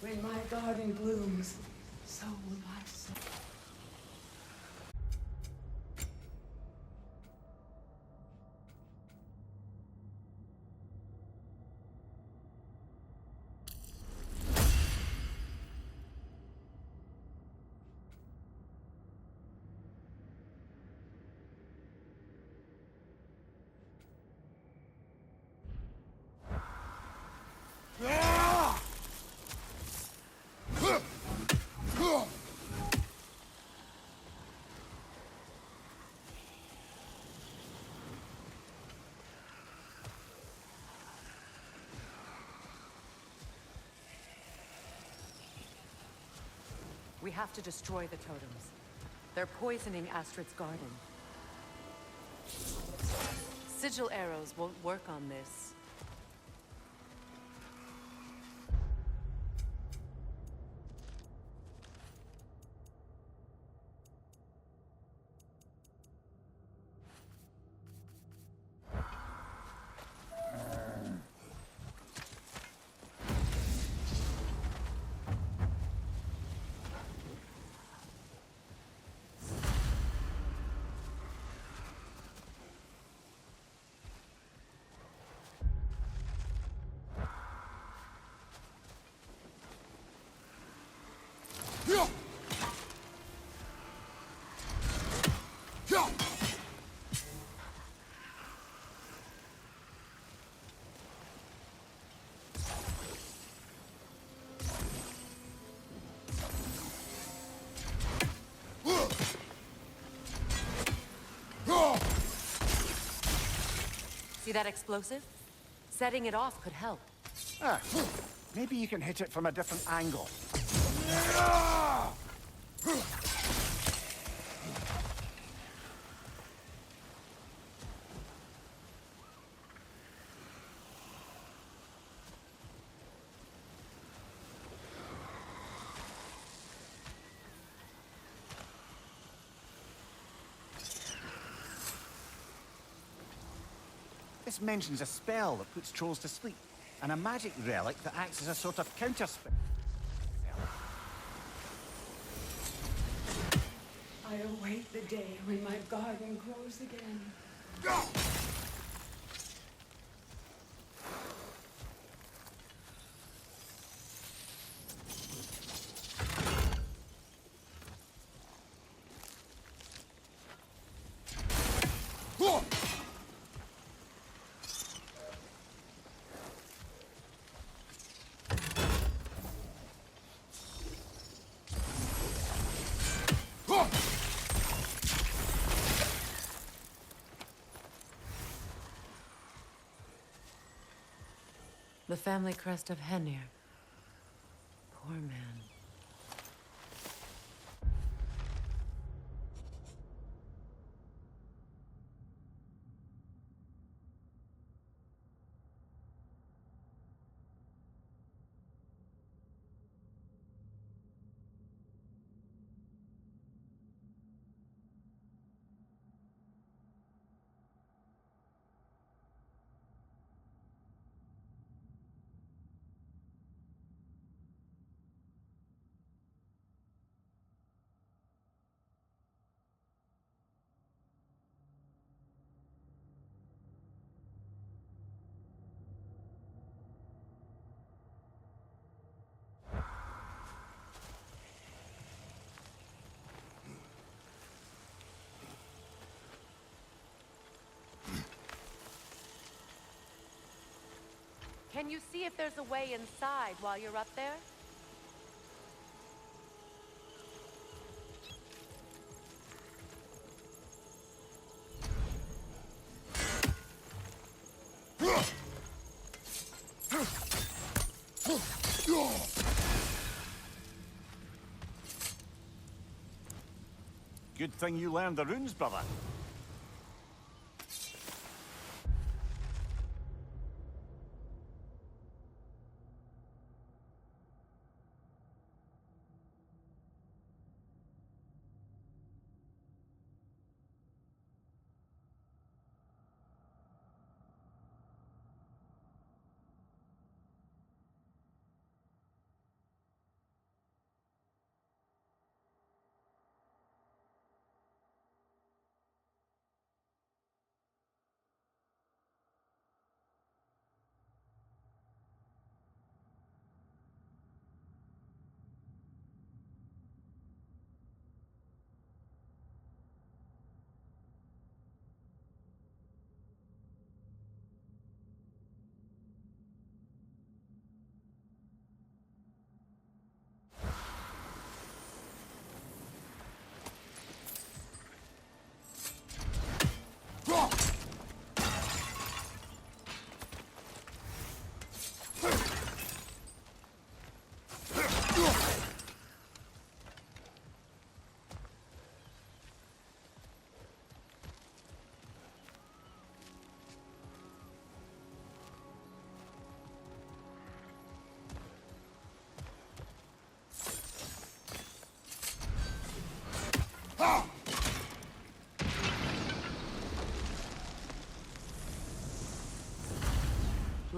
When my garden blooms, so will my soul. We have to destroy the totems. They're poisoning Astrid's garden. Sigil arrows won't work on this. See that explosive? Setting it off could help. Ah, maybe you can hit it from a different angle. This mentions a spell that puts trolls to sleep, and a magic relic that acts as a sort of counter-spell. I await the day when my garden grows again. The family crest of Henir. Poor man. Can you see if there's a way inside while you're up there? Good thing you learned the runes, brother.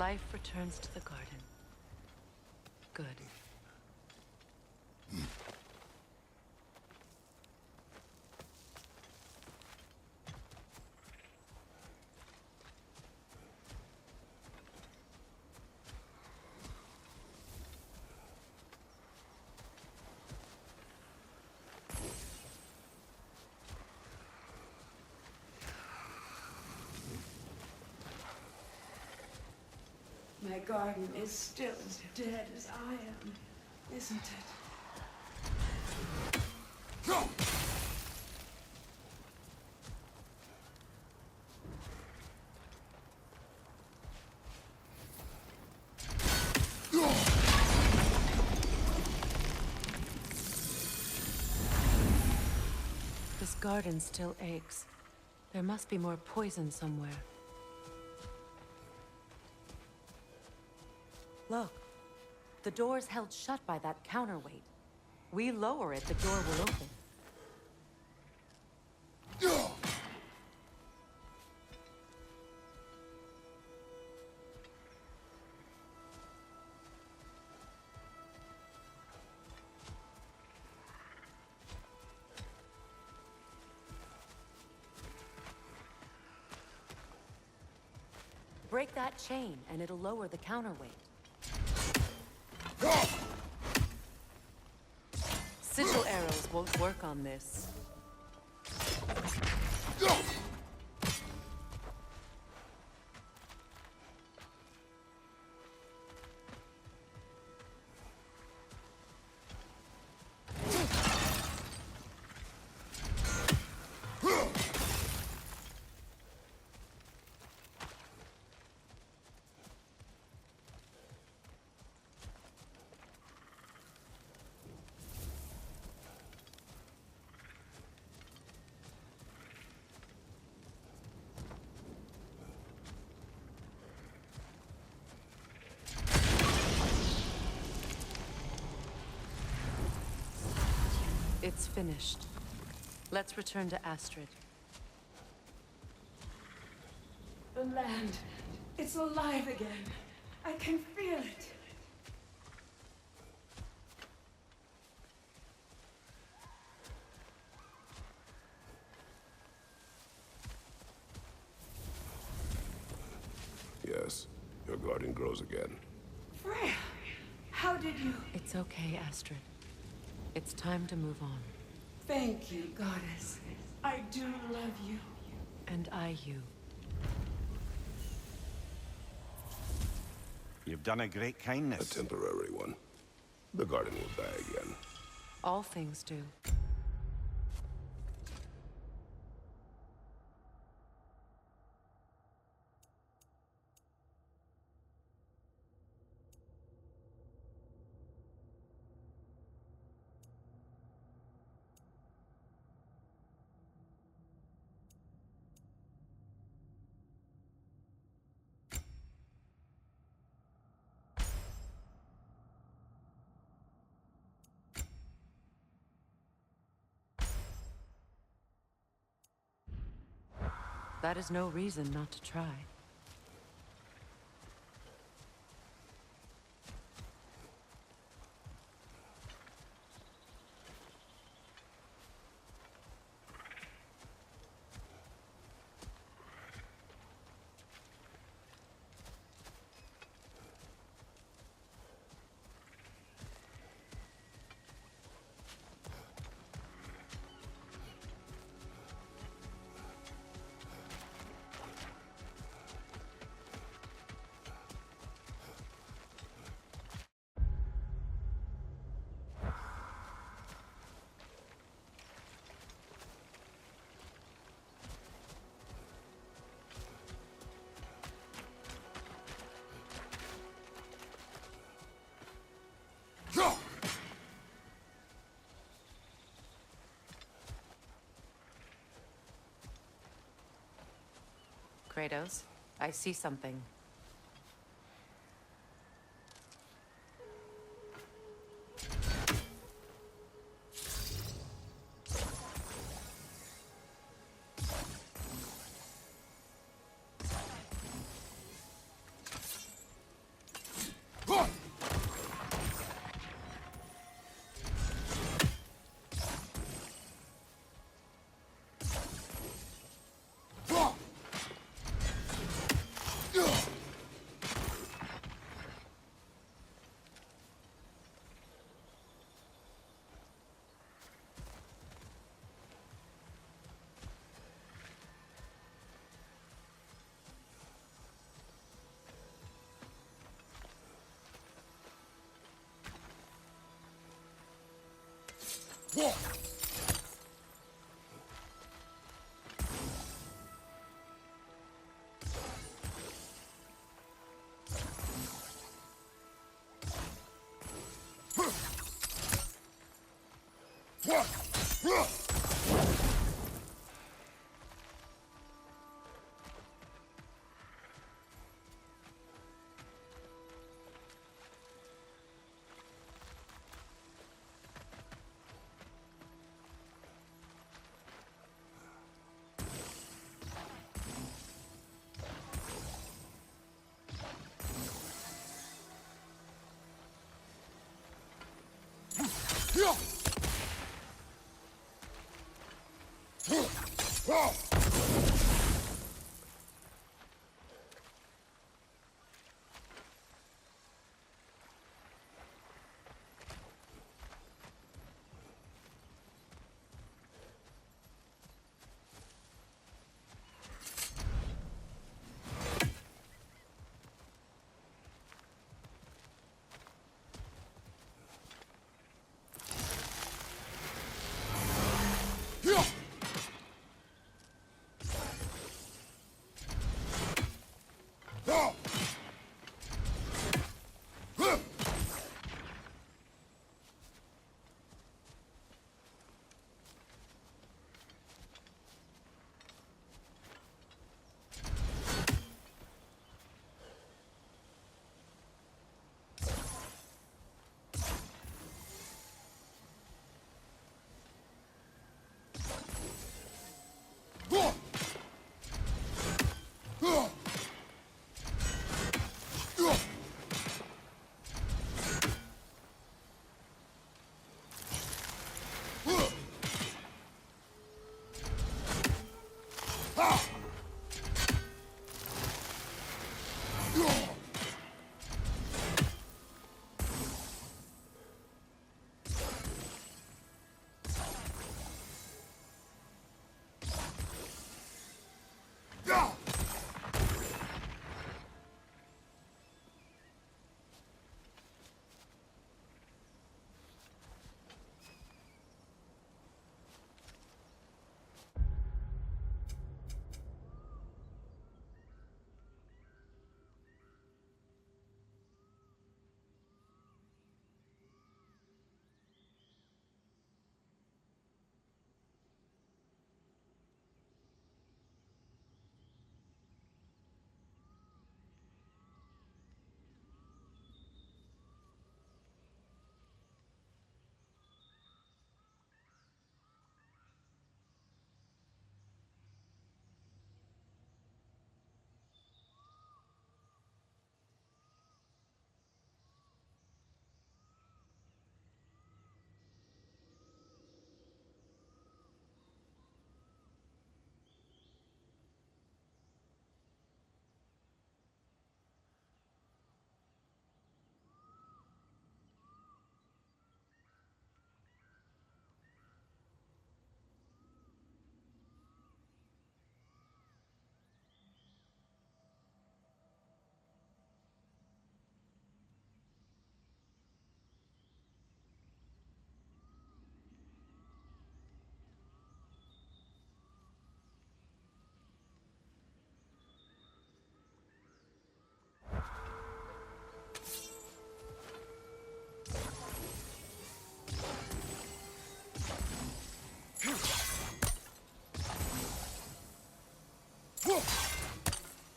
Life returns to the garden. Good. My garden is still as dead as I am, isn't it? This garden still aches. There must be more poison somewhere. Look, the door's held shut by that counterweight. We lower it, the door will open. Break that chain, and it'll lower the counterweight. Sigil arrows won't work on this. It's finished. Let's return to Astrid. The land, it's alive again. I can feel it. Yes, your garden grows again. Freya, how did you... It's okay, Astrid. It's time to move on. Thank you, goddess. I do love you. And I you. You've done a great A kindness. temporary one. The garden will die again. All things do. That is no reason not to try. Kratos, I see something.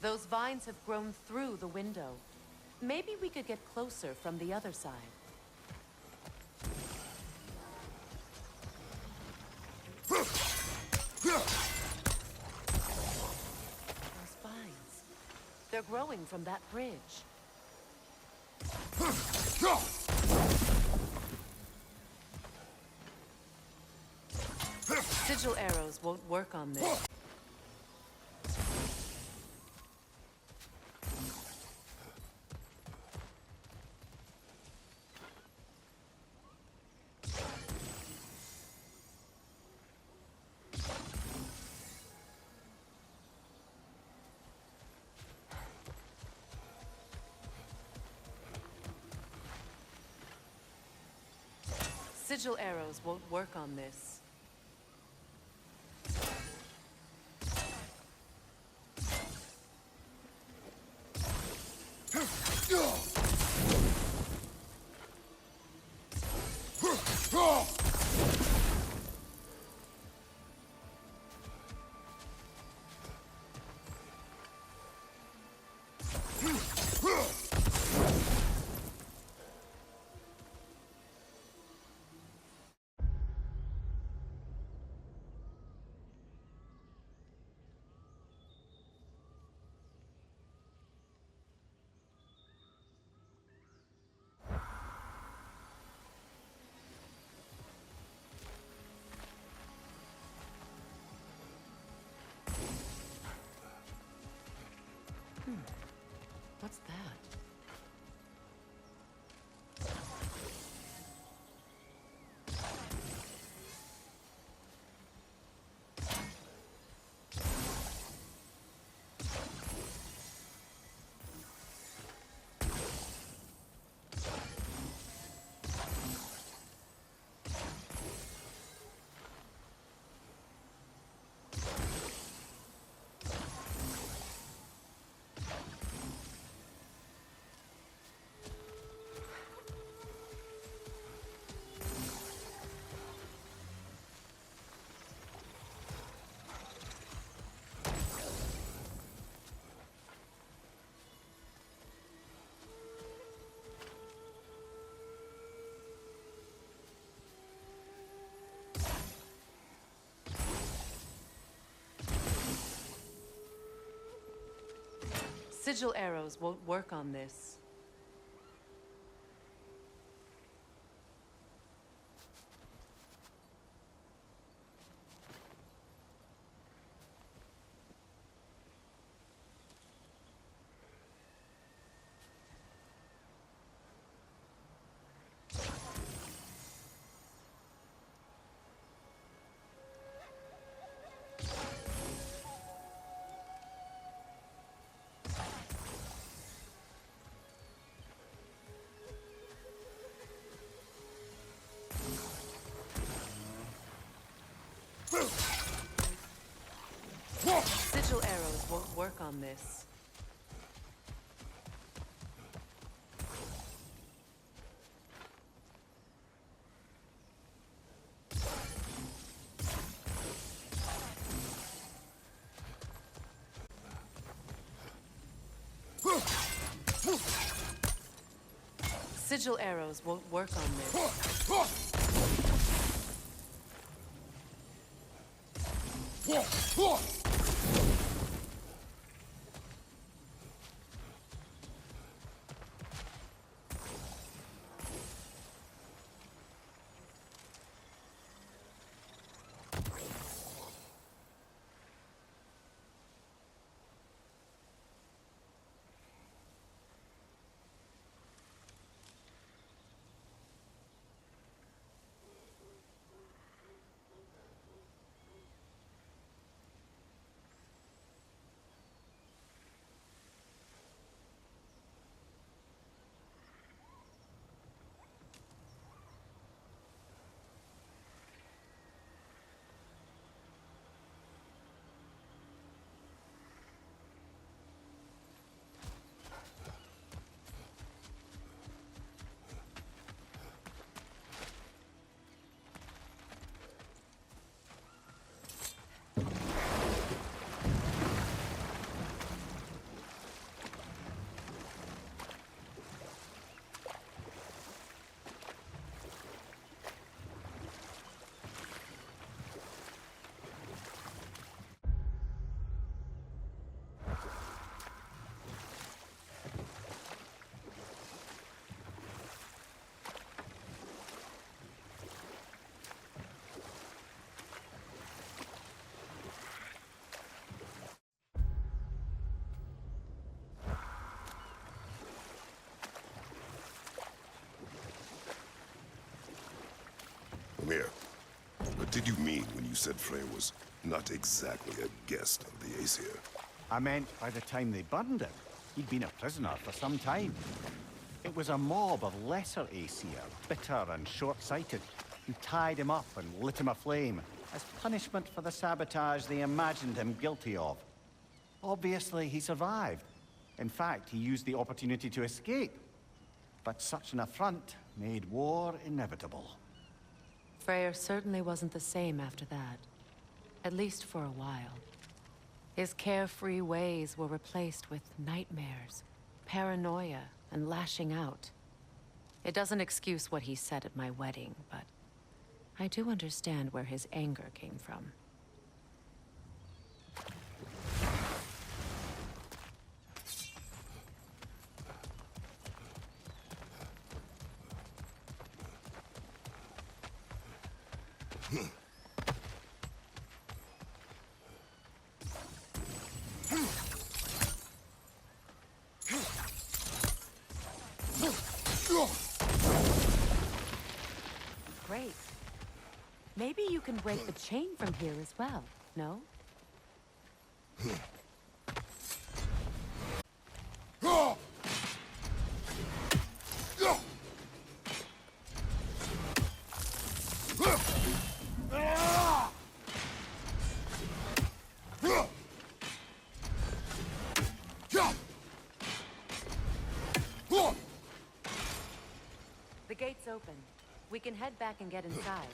Those vines have grown through the window. Maybe we could get closer from the other side. Those vines. They're growing from that bridge. Sigil arrows won't work on this. Sigil arrows won't work on this. What's that? Sigil arrows won't work on this. Sigil arrows won't work on this. Sigil arrows won't work on this. Come here. What did you mean when you said Frey was not exactly a guest of the Aesir? I meant by the time they burned him, he'd been a prisoner for some time. It was a mob of lesser Aesir, bitter and short-sighted. who tied him up and lit him aflame as punishment for the sabotage they imagined him guilty of. Obviously, he survived. In fact, he used the opportunity to escape. But such an affront made war inevitable. Freyr certainly wasn't the same after that. At least for a while. His carefree ways were replaced with nightmares, paranoia, and lashing out. It doesn't excuse what he said at my wedding, but I do understand where his anger came from. Great. Maybe you can break the chain from here as well, no? The gate's open. We can head back and get inside.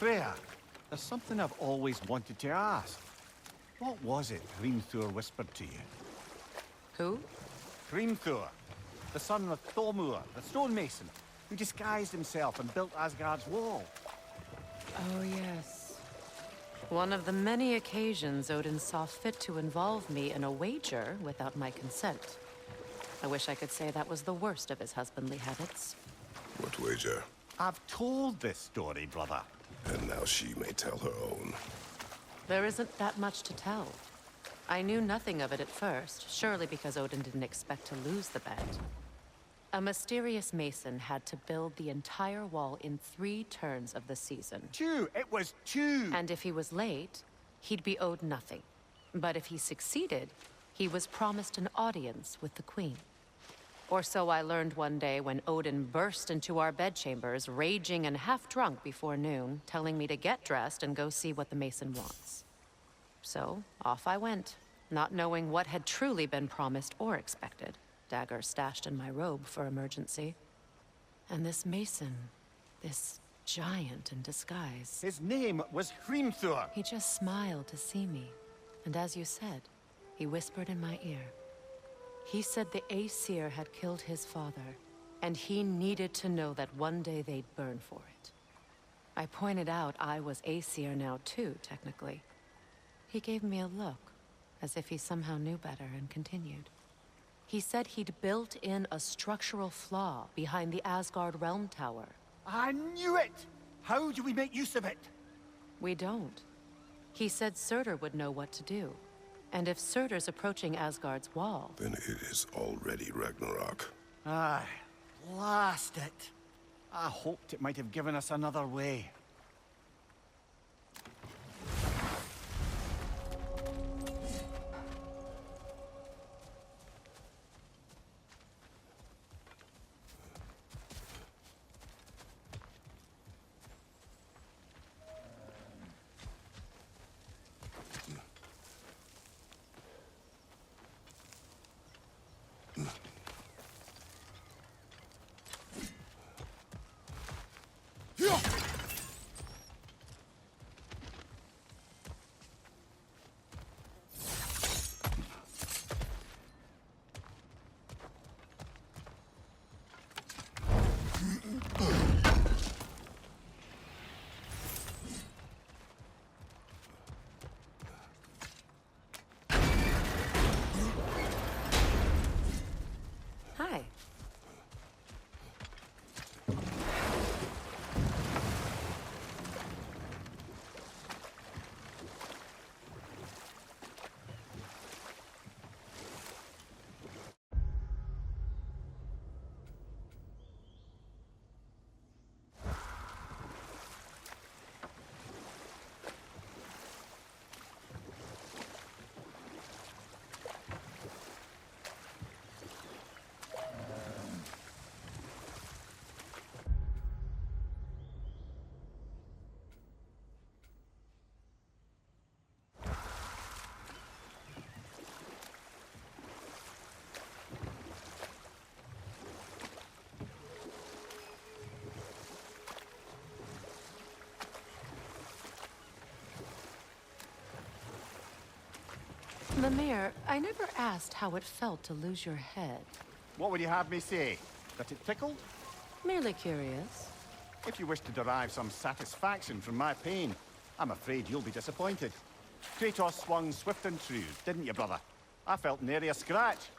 Freya, there's something I've always wanted to ask. What was it Hrimthur whispered to you? Who? Hrimthur, the son of Thormur, the stonemason, who disguised himself and built Asgard's wall. Oh, yes. One of the many occasions Odin saw fit to involve me in a wager without my consent. I wish I could say that was the worst of his husbandly habits. What wager? I've told this story, brother. And now she may tell her own. There isn't that much to tell. I knew nothing of it at first, surely because Odin didn't expect to lose the bet. A mysterious mason had to build the entire wall in 3 turns of the season. 2! It was 2! And if he was late, he'd be owed nothing. But if he succeeded, he was promised an audience with the queen. Or so I learned one day when Odin burst into our bedchambers, raging and half-drunk before noon, telling me to get dressed and go see what the mason wants. So, off I went, not knowing what had truly been promised or expected. Dagger stashed in my robe for emergency. And this mason, this giant in disguise. His name was Hrimthur. He just smiled to see me. And as you said, he whispered in my ear. He said the Aesir had killed his father, and he needed to know that one day they'd burn for it. I pointed out I was Aesir now too, technically. He gave me a look, as if he somehow knew better, and continued. He said he'd built in a structural flaw behind the Asgard Realm Tower. I knew it! How do we make use of it? We don't. He said Surtur would know what to do. And if Surtur's approaching Asgard's wall... Then it is already Ragnarok. Aye, blast it. I hoped it might have given us another way. Hi. Mimir, I never asked how it felt to lose your head. What would you have me say? That it tickled? Merely curious. If you wish to derive some satisfaction from my pain, I'm afraid you'll be disappointed. Kratos swung swift and true, didn't you, brother? I felt nary a scratch.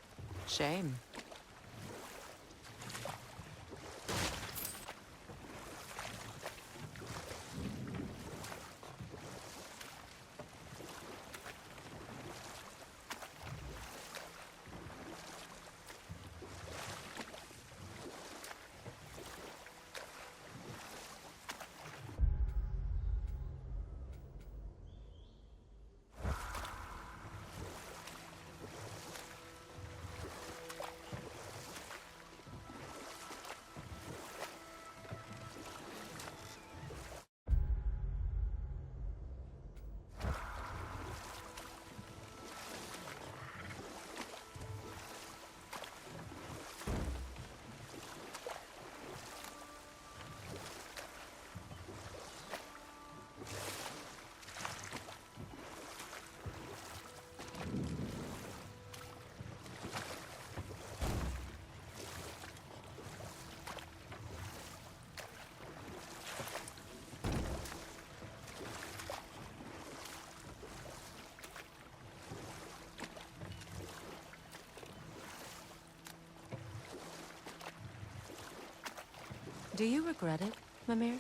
Shame. Do you regret it, Mimir?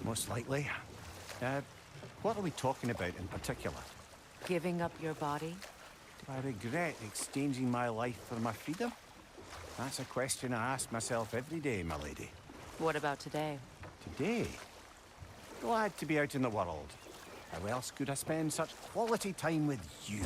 Most likely. What are we talking about in particular? Giving up your body? Do I regret exchanging my life for my freedom? That's a question I ask myself every day, my lady. What about today? Today? Glad to be out in the world. How else could I spend such quality time with you?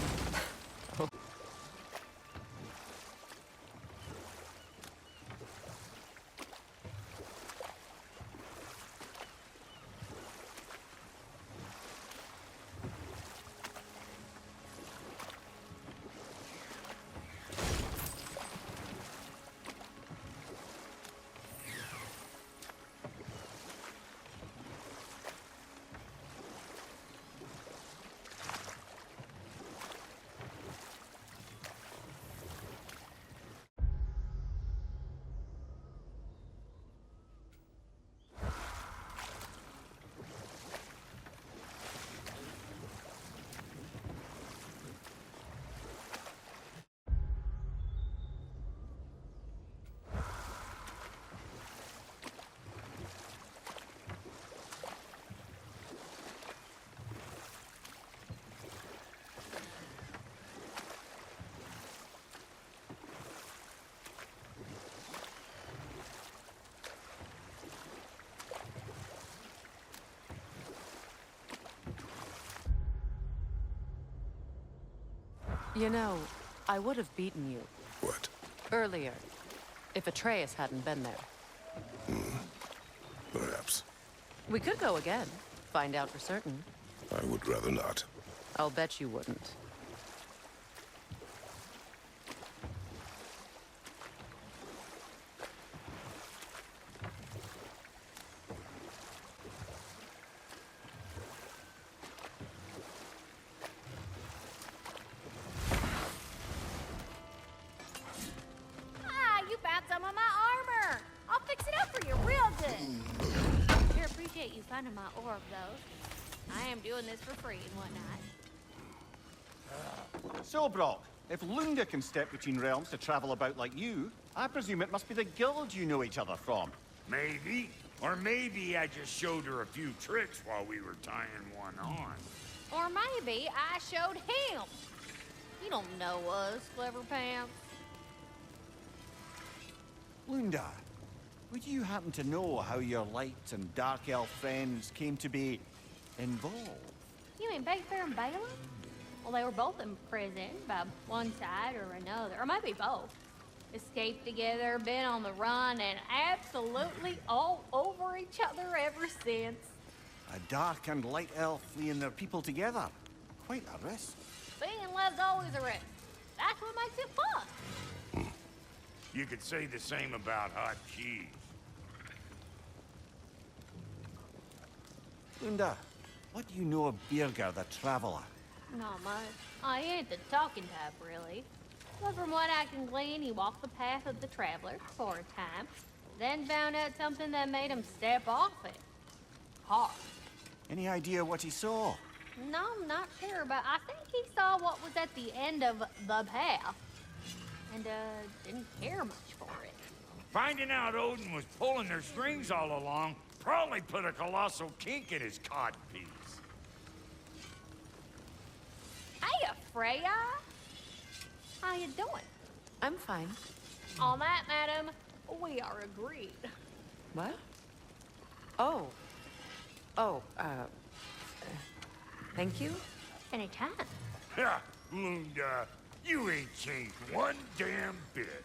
You know, I would have beaten you What? earlier if Atreus hadn't been there. Perhaps. We could go again, find out for certain. I would rather not. I'll bet you wouldn't. Ah, you found some of my armor! I'll fix it up for you real good. Sure appreciate you finding my orb, though. I am doing this for free and whatnot. So, Brock, if Lunda can step between realms to travel about like you, I presume it must be the guild you know each other from. Maybe. Or maybe I just showed her a few tricks while we were tying one on. Or maybe I showed him. You don't know us, Clever Pants. Lunda, would you happen to know how your light and dark elf friends came to be involved? You mean Bayfair and Balaam? Well, they were both in prison by one side or another, or maybe both. Escaped together, been on the run, and absolutely all over each other ever since. A dark and light elf fleeing their people together. Quite a risk. Being in love's always a risk. That's what makes it fun. You could say the same about hot cheese. Lunda, what do you know of Birger the Traveler? Not much. I ain't the talking type, really. But from what I can glean, he walked the path of the traveler for a time, then found out something that made him step off it. Hard. Any idea what he saw? No, I'm not sure, but I think he saw what was at the end of the path. And, didn't care much for it. Finding out Odin was pulling their strings all along probably put a colossal kink in his codpiece. Hey, Freya! How you doing? I'm fine. On that, madam, we are agreed. What? Oh. Oh, thank you? Anytime. Ha! Lunda, you ain't changed one damn bit.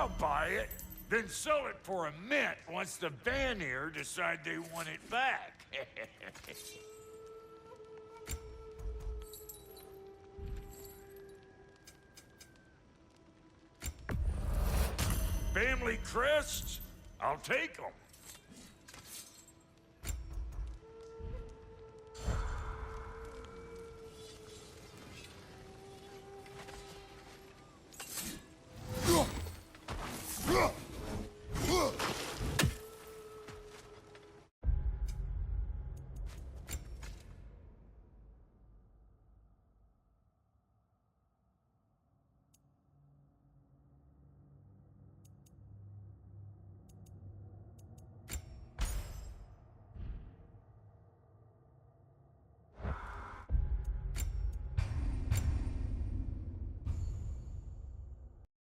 I'll buy it, then sell it for a mint once the Vanir decide they want it back. Family crests? I'll take them.